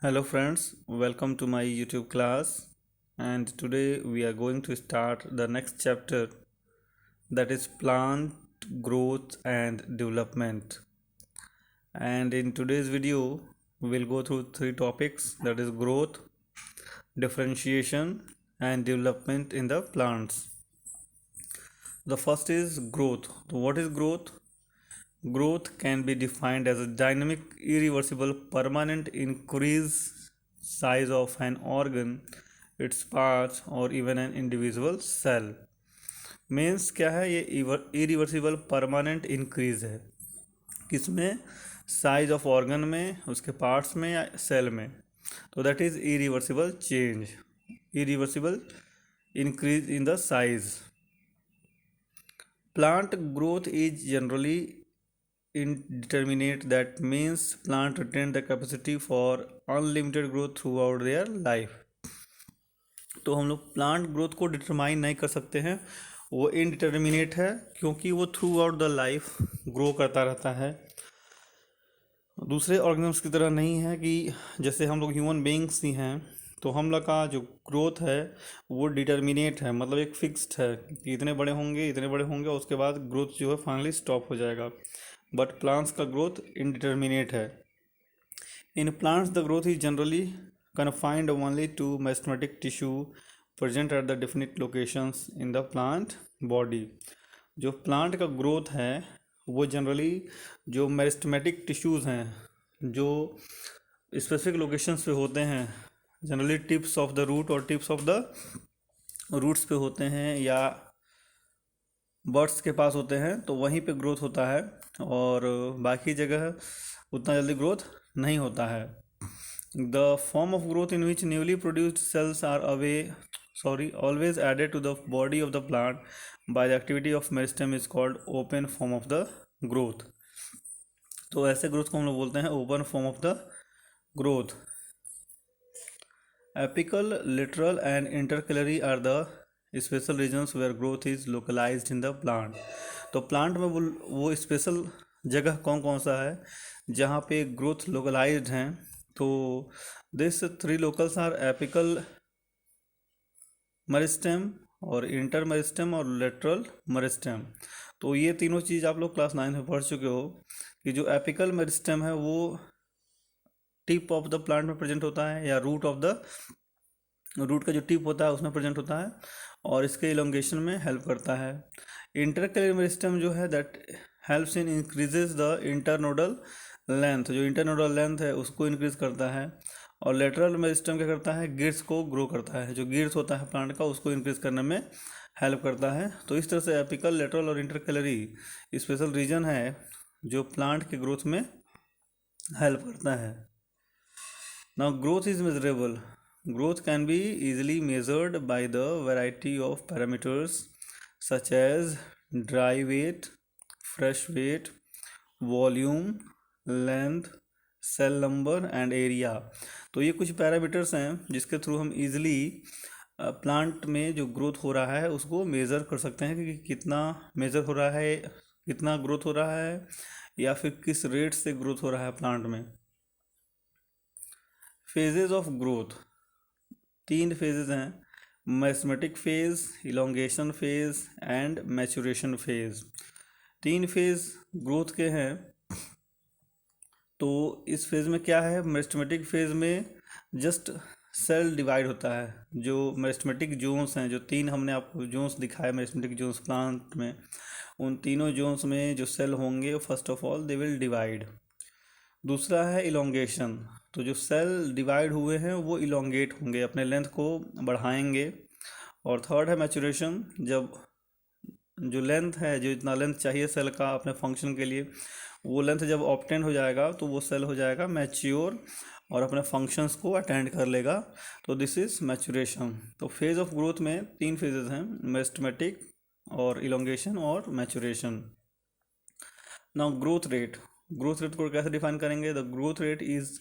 Hello friends, welcome to my YouTube class, and today we are going to start the next chapter, that is plant growth and development. And in today's video we'll go through three topics, that is growth, differentiation and development in the plants. The first is growth. So what is growth? Growth can be defined as a dynamic, irreversible, permanent increase size of an organ, its parts, or even an individual cell. Means क्या है ये? Irreversible permanent increase है किसमें? Size of organ में, उसके parts में या cell में. तो that is irreversible change, irreversible increase in the size. Plant growth is generally indeterminate, that means plant retain the capacity for unlimited growth throughout their life. तो हम लोग plant growth को डिटरमाइन नहीं कर सकते हैं, वो इनडिटर्मिनेट है क्योंकि वो through out the life grow करता रहता है. दूसरे ऑर्गेनिम्स की तरह नहीं है कि जैसे हम लोग ह्यूमन बीइंग्स ही हैं तो हम लोग का जो ग्रोथ है वो डिटर्मिनेट है, मतलब एक फिक्स्ड है कि इतने बड़े होंगे इतने बड़े होंगे और उसके बाद ग्रोथ जो है फाइनली स्टॉप हो जाएगा. बट प्लांट्स का ग्रोथ इनडिटर्मिनेट है. In plants the growth is generally confined only to meristematic tissue present at the definite locations in the plant body. जो प्लांट का ग्रोथ है वो जनरली जो मेरिस्टेमेटिक टिश्यूज़ हैं जो स्पेसिफिक लोकेशंस पे होते हैं, generally tips of the root और टिप्स ऑफ द रूट्स पे होते हैं या बर्ड्स के पास होते हैं, तो वहीं पे ग्रोथ होता है और बाकी जगह उतना जल्दी ग्रोथ नहीं होता है. The form of growth in which newly produced cells are always added to the body of the plant by the activity of meristem is called open form of the growth. तो ऐसे growth को हम लोग बोलते हैं open form of the growth. Apical, lateral and intercalary are the special regions where growth is localized in the plant. तो plant में वो स्पेशल जगह कौन कौन सा है जहाँ पे ग्रोथ लोकलाइज्ड हैं? तो this three locals are apical meristem और इंटर मेरिस्टेम और लेटरल मेरिस्टेम. तो ये तीनों चीज़ आप लोग क्लास 9 में पढ़ चुके हो कि जो एपिकल मेरिस्टेम है वो टिप ऑफ द प्लांट में प्रेजेंट होता है या रूट का जो टिप होता है उसमें प्रेजेंट होता है और इसके इलोंगेशन में हेल्प करता है. इंटरकलरी मेरिस्टेम जो है that helps in increases the internodal length, जो इंटरनोडल लेंथ है उसको इंक्रीज करता है. और लेटरल मेरिस्टेम क्या करता है? गिर्स को ग्रो करता है, जो गिर्स होता है प्लांट का उसको इंक्रीज करने में हेल्प करता है. तो इस तरह से एपिकल, लेटरल और इंटरकलरी स्पेशल रीजन है जो प्लांट के ग्रोथ में हेल्प करता है. Now growth is measurable. Growth can be easily measured by the variety of parameters such as dry weight, fresh weight, volume, length, cell number and area. तो ये कुछ parameters हैं जिसके थ्रू हम इजीली प्लांट में जो ग्रोथ हो रहा है उसको मेज़र कर सकते हैं कि कितना मेज़र हो रहा है, कितना ग्रोथ हो रहा है या फिर किस रेट से ग्रोथ हो रहा है प्लांट में. फेजेज ऑफ ग्रोथ, तीन फेजेज हैं: meristematic phase, elongation phase and maturation phase. तीन फेज ग्रोथ के हैं. तो इस फेज में क्या है? मेरिस्टेमेटिक फेज में जस्ट सेल डिवाइड होता है. जो मेरिस्टेमेटिक जोन्स हैं, जो तीन हमने आपको जोन्स दिखाए मेरिस्टेमेटिक जोन्स प्लांट में, उन तीनों जोन्स में जो सेल होंगे first of all they will divide. दूसरा है इलोंगेशन. तो जो सेल डिवाइड हुए हैं वो इलोंगेट होंगे, अपने लेंथ को बढ़ाएंगे. और थर्ड है मैचुरेशन. जब जो लेंथ है, जो इतना लेंथ चाहिए सेल का अपने फंक्शन के लिए, वो लेंथ जब ऑब्टेन हो जाएगा तो वो सेल हो जाएगा मैच्योर और अपने फंक्शंस को अटेंड कर लेगा. तो दिस इज़ मैचुरेशन. तो फेज ऑफ ग्रोथ में तीन फेजेस हैं: मेरिस्टेमेटिक और इलोंगेशन और maturation. Now growth rate. Growth rate को कैसे डिफाइन करेंगे? The growth rate is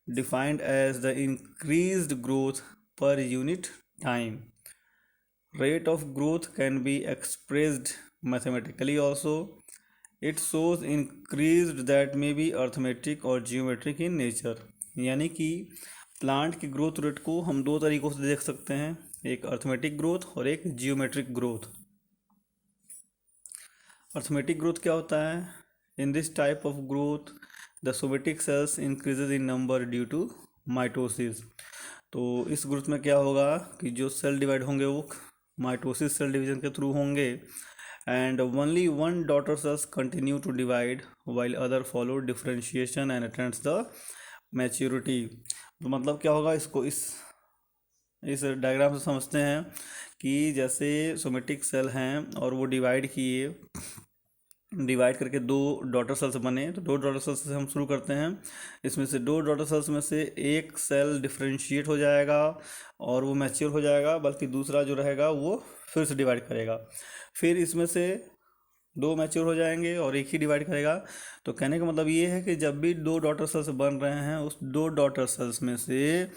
defined as the increased growth per unit time. Rate of growth can be expressed mathematically also. It shows increased that may be arithmetic or geometric in nature. यानी कि plant की growth rate को हम दो तरीकों से देख सकते हैं, एक अर्थमेटिक ग्रोथ और एक जियोमेट्रिक ग्रोथ। अर्थमेटिक ग्रोथ क्या होता है? In this type of growth the somatic cells increases in number due to mitosis. तो इस ग्रोथ में क्या होगा कि जो सेल डिवाइड होंगे वो माइटोसिस सेल डिवीजन के थ्रू होंगे, and only one daughter cells continue to divide while other follow differentiation and attends the maturity. तो मतलब क्या होगा, इसको इस डायग्राम से समझते हैं कि जैसे सोमेटिक सेल हैं और वो डिवाइड करके दो डॉटर सेल्स बने, तो दो डॉटर सेल्स से हम शुरू करते हैं। इसमें से दो डॉटर सेल्स में से एक सेल डिफरेंशिएट हो जाएगा और वो मैच्योर हो जाएगा, बल्कि दूसरा जो रहेगा वो फिर से डिवाइड करेगा। फिर इसमें से दो मैच्योर हो जाएंगे और एक ही डिवाइड करेगा। तो कहने का मतलब ये है कि जब भी दो डॉटर सेल्स बन रहे हैं, उस दो डॉटर सेल्स में से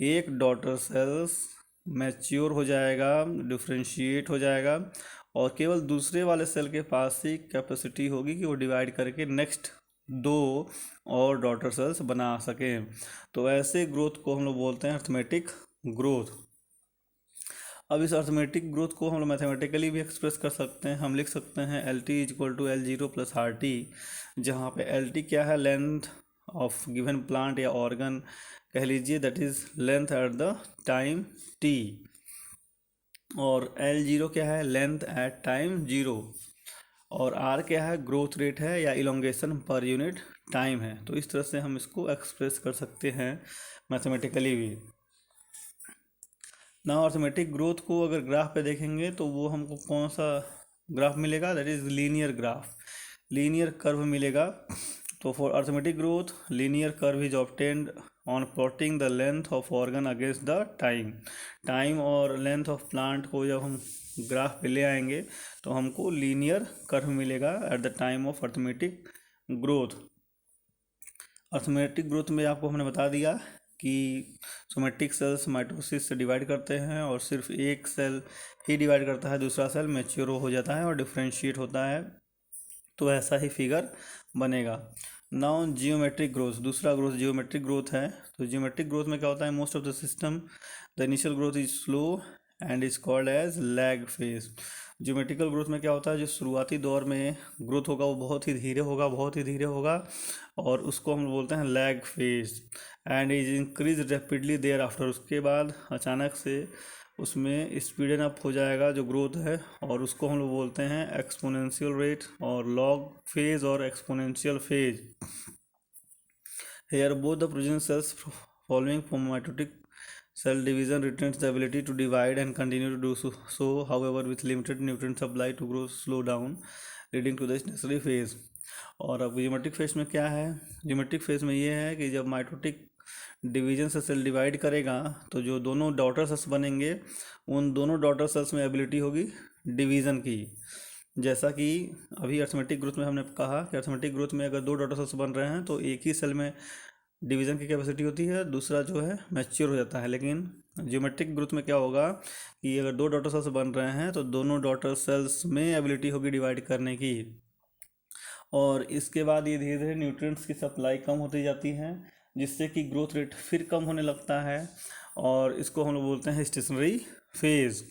एक डॉटर सेल्स मैच्योर हो जाएगा, डिफरेंशिएट हो जाएगा, और केवल दूसरे वाले सेल के पास ही कैपेसिटी होगी कि वो डिवाइड करके नेक्स्ट दो और डॉटर सेल्स बना सकें। तो ऐसे ग्रोथ को हम लोग बोलते हैं अर्थमेटिक ग्रोथ। अब इस अर्थमेटिक ग्रोथ को हम लोग मैथमेटिकली भी एक्सप्रेस कर सकते हैं। हम लिख सकते हैं L T is equal to L0 plus R T, जहाँ पे एल टी क्या है, लेंथ ऑफ गिवन प्लांट या ऑर्गन कह लीजिए, that is length at the time T, और L0 क्या है, लेंथ एट टाइम 0, और R क्या है, ग्रोथ रेट है या इलोंगेशन पर यूनिट टाइम है। तो इस तरह से हम इसको एक्सप्रेस कर सकते हैं मैथमेटिकली भी। ना अर्थमेटिक ग्रोथ को अगर ग्राफ पे देखेंगे तो वो हमको कौन सा ग्राफ मिलेगा, that is linear graph, linear curve मिलेगा। तो for arithmetic growth linear curve is obtained on plotting the length of organ against the time और लेंथ ऑफ प्लांट को जब हम ग्राफ पे ले आएंगे तो हमको लीनियर कर्व मिलेगा eight the time of arithmetic growth. Arithmetic growth में आपको हमने बता दिया कि सोमेटिक सेल्स माइटोसिस से डिवाइड करते हैं और सिर्फ एक सेल ही डिवाइड करता है, दूसरा सेल मैच्योर हो जाता है और डिफरेंशिएट होता है। तो ऐसा ही फिगर बनेगा। नाउ जियोमेट्रिक ग्रोथ, दूसरा ग्रोथ जियोमेट्रिक ग्रोथ है। तो जियोमेट्रिक ग्रोथ में क्या होता है, most of the system the initial growth is slow and is called as lag phase. Geometrical growth में क्या होता है, जो शुरुआती दौर में ग्रोथ होगा वो बहुत ही धीरे होगा और उसको हम बोलते हैं lag phase, and is increase rapidly thereafter. उसके बाद अचानक से उसमें स्पीडन अप हो जाएगा जो ग्रोथ है, और उसको हम लोग बोलते हैं एक्सपोनेंशियल रेट और लॉग फेज और exponential phase. Here both the progeny cells following from mitotic cell division retains the ability to divide and continue to do so, however with limited nutrient supply to grow slow down leading to the necessary phase। और अब geometric phase में क्या है, geometric phase में ये है कि जब माइटोटिक डिवीजन से सेल डिवाइड करेगा तो जो दोनों डॉटर सेल्स बनेंगे उन दोनों डॉटर सेल्स में एबिलिटी होगी डिवीज़न की। जैसा कि अभी अर्थमेटिक ग्रोथ में हमने कहा कि अर्थमेटिक ग्रोथ में अगर दो डॉटर सेल्स बन रहे हैं तो एक ही सेल में डिवीज़न की कैपेसिटी होती है, दूसरा जो है मैच्योर हो जाता है। लेकिन ज्योमेट्रिक ग्रोथ में क्या होगा कि अगर दो डॉटर सेल्स बन रहे हैं तो दोनों डॉटर सेल्स में एबिलिटी होगी डिवाइड करने की, और इसके बाद ये धीरे धीरे न्यूट्रिएंट्स की सप्लाई कम होती जाती है, जिससे कि ग्रोथ रेट फिर कम होने लगता है, और इसको हम लोग बोलते हैं स्टेशनरी फेज।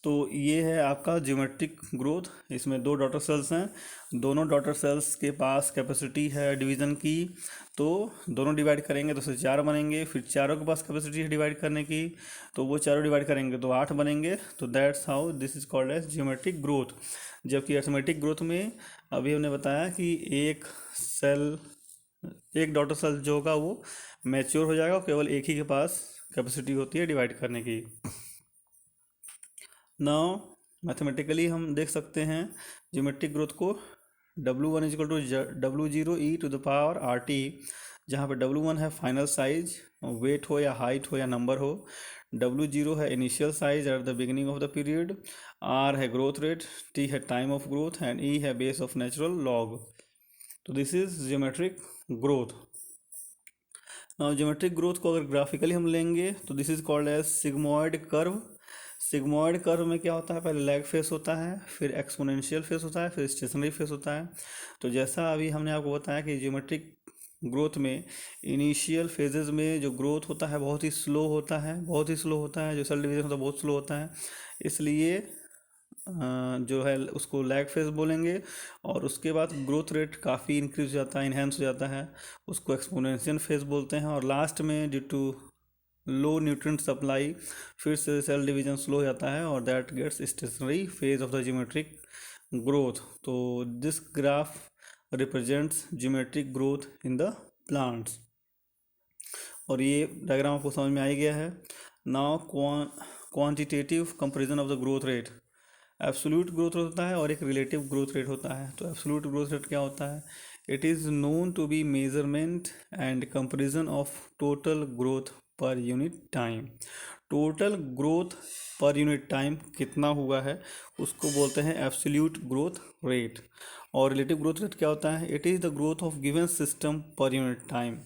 तो ये है आपका ज्योमेट्रिक ग्रोथ। इसमें दो डॉटर सेल्स हैं, दोनों डॉटर सेल्स के पास कैपेसिटी है डिवीज़न की, तो दोनों डिवाइड करेंगे तो उससे चार बनेंगे, फिर चारों के पास कैपेसिटी है डिवाइड करने की, तो वो चारों डिवाइड करेंगे तो आठ बनेंगे। तो that's how this is called as geometric growth. जबकि अर्थमेटिक ग्रोथ में अभी हमने बताया कि एक डॉटर सेल जो होगा वो मैच्योर हो जाएगा, केवल एक ही के पास कैपेसिटी होती है डिवाइड करने की। नाउ मैथमेटिकली हम देख सकते हैं ज्योमेट्रिक ग्रोथ को W1 is equal to W0 e to the power RT, जहाँ पे W1 है फाइनल साइज, वेट हो या हाइट हो या नंबर हो, W0 है initial size at the beginning of the period, R है ग्रोथ रेट, T है time of growth and E है बेस ऑफ नेचुरल लॉग। तो this is geometric growth. Now geometric growth को अगर ग्राफिकली हम लेंगे तो this is called as sigmoid curve. Sigmoid curve में क्या होता है, पहले लैग फेस होता है, फिर एक्सपोनेंशियल फेस होता है, फिर स्टेशनरी फेस होता है। तो जैसा अभी हमने आपको बताया कि ज्योमेट्रिक ग्रोथ में इनिशियल फेजेस में जो ग्रोथ होता है बहुत ही स्लो होता है, बहुत ही स्लो होता है, जो सेल डिवीजन होता है बहुत स्लो होता है, इसलिए जो है उसको लैग फेज बोलेंगे। और उसके बाद ग्रोथ रेट काफ़ी इंक्रीज हो जाता है, इन्हेंस हो जाता है, उसको एक्सपोनेंशियल फेज बोलते हैं। और लास्ट में due to low nutrient supply फिर से सेल डिवीजन स्लो हो जाता है और that gets stationary phase of the geometric growth. तो this graph represents geometric growth in the plants. और ये डायग्राम आपको समझ में आ ही गया है। Now quantitative comparison of the growth rate. Absolute growth rate होता है और एक रिलेटिव ग्रोथ रेट होता है। तो एब्सोल्यूट ग्रोथ रेट क्या होता है? It is known to be measurement and comparison of total growth per unit time. Total growth per unit time कितना हुआ है उसको बोलते हैं एब्सोल्यूट ग्रोथ रेट। और रिलेटिव ग्रोथ रेट क्या होता है? It is the growth of given system per unit time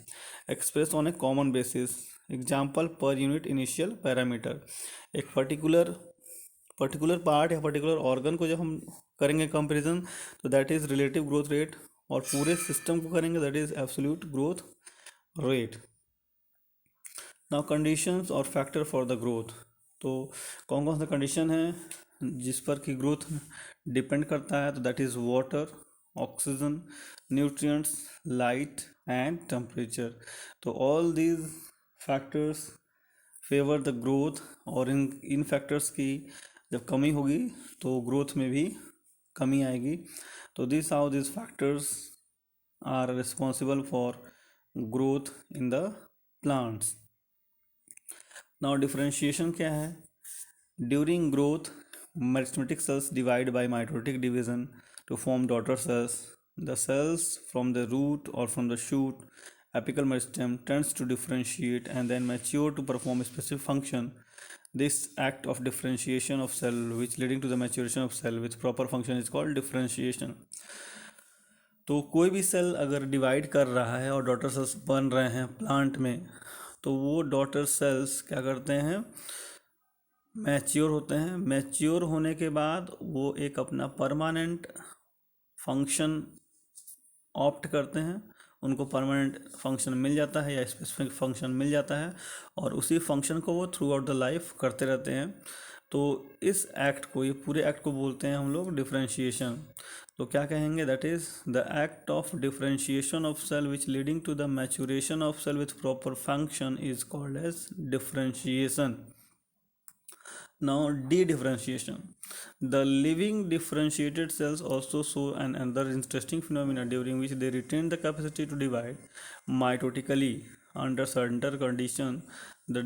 express on a common basis. Example per unit initial parameter. एक पर्टिकुलर पार्ट या पर्टिकुलर ऑर्गन को जब हम करेंगे कंपैरिजन तो that is relative growth rate, और पूरे सिस्टम को करेंगे that is absolute growth rate. Now conditions और फैक्टर फॉर द ग्रोथ। तो कौन कौन सा कंडीशन है जिस पर कि ग्रोथ डिपेंड करता है? तो that is water, oxygen, nutrients, light and temperature. तो all these factors favour the growth, और इन फैक्टर्स की जब कमी होगी तो ग्रोथ में भी कमी आएगी। तो this how this factors are responsible for growth in the plants. Now differentiation क्या है? During growth meristematic cells divide by mitotic division to form daughter cells. The cells from the root or from the shoot apical meristem tends to differentiate and then mature to perform a specific function. This act of differentiation of cell which leading to the maturation of cell with proper function is called differentiation. तो कोई भी cell अगर divide कर रहा है और daughter cells बन रहे हैं प्लांट में, तो वो डॉटर सेल्स क्या करते हैं? मैच्योर होते हैं। मैच्योर होने के बाद वो एक अपना परमानेंट फंक्शन ऑप्ट करते हैं, उनको परमानेंट फंक्शन मिल जाता है या स्पेसिफिक फंक्शन मिल जाता है, और उसी फंक्शन को वो थ्रू आउट द लाइफ करते रहते हैं। तो इस एक्ट को, ये पूरे एक्ट को बोलते हैं हम लोग डिफरेंशिएशन। तो क्या कहेंगे? That is the act of differentiation of cell which leading to the maturation of cell with proper function is called as differentiation. Now de-differentiation. The living differentiated cells also show another interesting phenomena during which they retain the capacity to divide mitotically. Under certain condition, the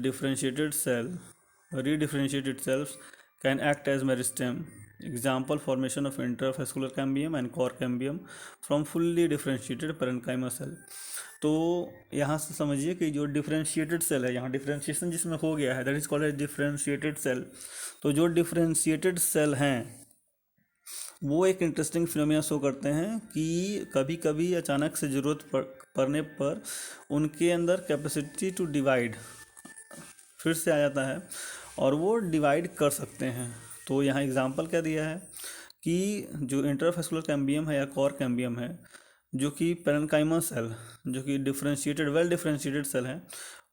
redifferentiated cells can act as meristem. Example formation of intervascular cambium and core cambium from fully differentiated parenchyma cell. तो यहाँ से समझिए कि जो differentiated cell है, यहाँ differentiation जिसमें हो गया है that is called as differentiated cell. तो जो डिफरेंशिएटेड सेल हैं वो एक इंटरेस्टिंग फिनोमिना शो करते हैं कि कभी कभी अचानक से ज़रूरत पड़ने पर उनके अंदर कैपेसिटी टू डिवाइड फिर से आ जाता है और वो डिवाइड कर सकते हैं। तो यहाँ एग्जांपल क्या दिया है कि जो इंटरफेस्कुलर कैम्बियम है या कोर कैम्बियम है, जो कि पेरेन्काइमा सेल, जो कि डिफरेंशिएटेड वेल डिफरेंशिएटेड सेल है,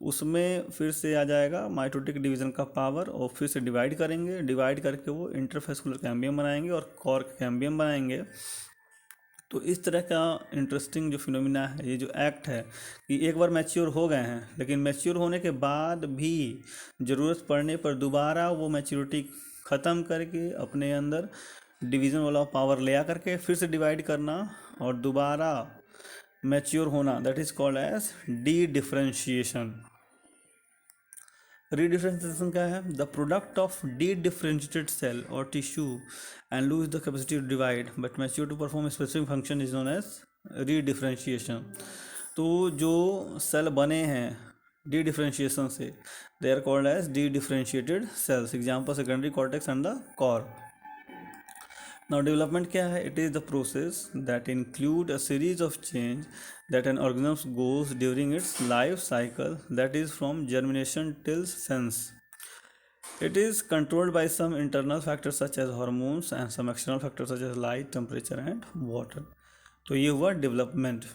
उसमें फिर से आ जाएगा माइटोटिक डिवीज़न का पावर और फिर से डिवाइड करेंगे, डिवाइड करके वो इंटरफेस्कुलर कैम्बियम बनाएंगे और कोर कैम्बियम बनाएंगे। तो इस तरह का इंटरेस्टिंग जो फिनोमिना है, ये जो एक्ट है कि एक बार मैच्योर हो गए हैं लेकिन मैच्योर होने के बाद भी ज़रूरत पड़ने पर दोबारा वो मैच्योरिटी ख़त्म करके अपने अंदर डिवीज़न वाला पावर ले आकर के फिर से डिवाइड करना और दोबारा मैच्योर होना, that is called as dedifferentiation. Redifferentiation क्या है? The product of dedifferentiated cell और tissue and lose the capacity to divide but mature to perform specific function is known as redifferentiation. तो जो cell बने हैं dedifferentiation से they are called as dedifferentiated cells. Example secondary cortex and the core. Now development क्या है? It is the process that include a series of change that an organism goes during its life cycle, that is from germination till sense. It is controlled by some internal factors such as hormones and some external factors such as light, temperature and water. तो ये हुआ development.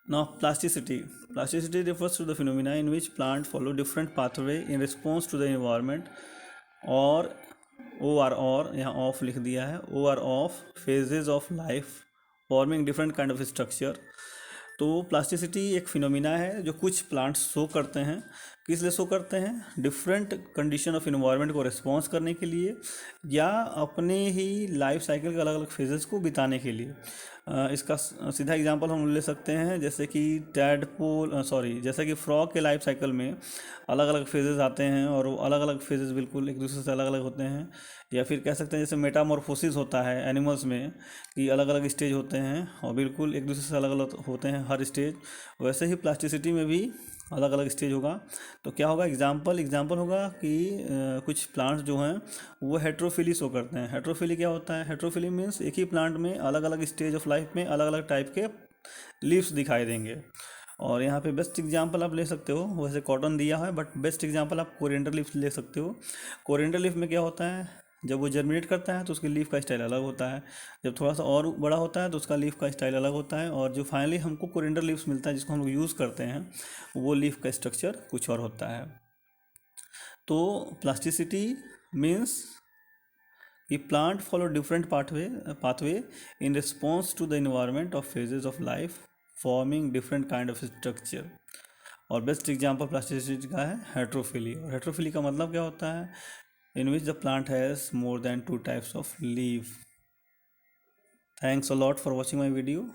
Now, plasticity. Plasticity refers to the phenomena in which plants follow different pathway in response to the environment or or यहाँ of लिख दिया है or of phases of life forming different kind of structure. तो plasticity एक phenomena है जो कुछ plants show करते हैं। किस लिए शो करते हैं? डिफरेंट कंडीशन ऑफ इन्वायरमेंट को रिस्पॉन्स करने के लिए या अपने ही लाइफ साइकिल के अलग अलग फेजेस को बिताने के लिए। इसका सीधा एग्जांपल हम ले सकते हैं, जैसे कि जैसे कि फ्रॉग के लाइफ साइकिल में अलग अलग फेजेस आते हैं और वो अलग अलग फेजेस बिल्कुल एक दूसरे से अलग अलग होते हैं। या फिर कह सकते हैं जैसे मेटामॉर्फोसिस होता है एनिमल्स में कि अलग अलग स्टेज होते हैं और बिल्कुल एक दूसरे से अलग अलग होते हैं हर स्टेज। वैसे ही प्लास्टिसिटी में भी अलग अलग स्टेज होगा। तो क्या होगा? एग्जाम्पल होगा कि कुछ प्लांट्स जो हैं वो हेट्रोफिली शो करते हैं। हेट्रोफिली क्या होता है? हेट्रोफिली मीन्स एक ही प्लांट में अलग अलग स्टेज ऑफ लाइफ में अलग अलग टाइप के लीव्स दिखाई देंगे। और यहाँ पे बेस्ट एग्जांपल आप ले सकते हो, वैसे कॉटन दिया है बट बेस्ट एग्जांपल आप कोरिएंडर लीफ ले सकते हो। कोरिएंडर लीफ में क्या होता है? जब वो जर्मिनेट करता है तो उसकी लीफ का स्टाइल अलग होता है। जब थोड़ा सा और बड़ा होता है तो उसका लीफ का स्टाइल अलग होता है। और जो फाइनली हमको कोरिएंडर लीव्स मिलता है जिसको हम लोग यूज़ करते हैं वो लीफ का स्ट्रक्चर कुछ और होता है। तो प्लास्टिसिटी मीन्स कि plant follow different pathway in response to the environment of phases of life forming different kind of structure. और बेस्ट एग्जांपल प्लास्टिसिटी का है हेट्रोफिली। और हेट्रोफिली का मतलब क्या होता है? In which the plant has more than 2 types of leaf. Thanks a lot for watching my video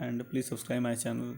and please subscribe my channel.